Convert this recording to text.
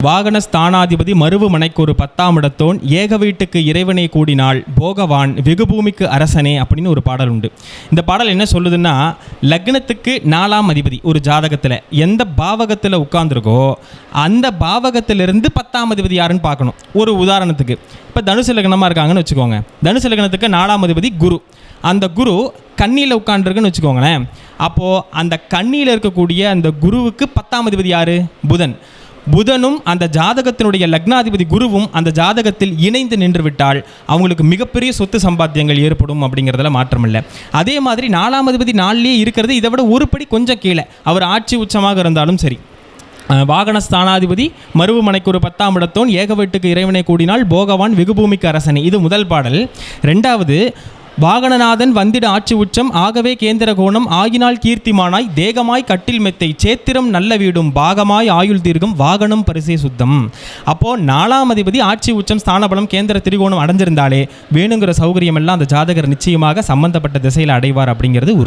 வாகன ஸ்தானாதிபதி மருவு மனைக்கு ஒரு 10ஆம் இடத்தோன் ஏக வீட்டுக்கு இறைவனை கூடினாள் போகவான் வெகுபூமிக்கு அரசனே அப்படின்னு ஒரு பாடல் உண்டு. இந்த பாடல் என்ன சொல்லுதுன்னா, லக்னத்துக்கு 4ஆம் அதிபதி ஒரு ஜாதகத்தில் எந்த பாவகத்தில் உட்கார்ந்துருக்கோ அந்த பாவகத்திலிருந்து 10ஆம் அதிபதி யாருன்னு பார்க்கணும். ஒரு உதாரணத்துக்கு இப்போ தனுசு லக்னமாக இருக்காங்கன்னு வச்சுக்கோங்க. தனுசு லக்னத்துக்கு 4ஆம் அதிபதி குரு. அந்த குரு கன்னியில் உட்காந்துருக்குன்னு வச்சுக்கோங்களேன். அப்போது அந்த கன்னியில் இருக்கக்கூடிய அந்த குருவுக்கு 10ஆம் அதிபதி யார்? புதன். புதனும் அந்த ஜாதகத்தினுடைய லக்னாதிபதி குருவும் அந்த ஜாதகத்தில் இணைந்து நின்று விட்டால் அவங்களுக்கு மிகப்பெரிய சொத்து சம்பாத்தியங்கள் ஏற்படும் அப்படிங்கிறதுல மாற்றமில்லை. அதே மாதிரி 4ஆம் அதிபதி 4லேயே இருக்கிறது இதை விட ஒரு படி கொஞ்சம் கீழே அவர் ஆட்சி உச்சமாக இருந்தாலும் சரி. வாகன ஸ்தானாதிபதி மருவு மனைக்கு ஒரு 10ஆம் இடத்தோன் ஏக வீட்டுக்கு இறைவனை கூடினால் போகவான் வெகுபூமிக்கு அரசனே. இது முதல் பாடல். ரெண்டாவது, வாகனநாதன் வந்திட ஆட்சி உச்சம் ஆகவே கேந்திர கோணம் ஆகினால் கீர்த்திமானாய் தேகமாய் கட்டில் மெத்தை சேத்திரம் நல்ல வீடும் பாகமாய் ஆயுள் தீர்க்கும் வாகனம் பரிசே சுத்தம். அப்போது 4ஆம் அதிபதி ஆட்சி உச்சம் ஸ்தானபலம் கேந்திர திரிகோணம் அடைஞ்சிருந்தாலே வேணுங்கிற சௌகரியம் எல்லாம் அந்த ஜாதகர் நிச்சயமாக சம்பந்தப்பட்ட திசையில் அடைவார் அப்படிங்கிறது ஒரு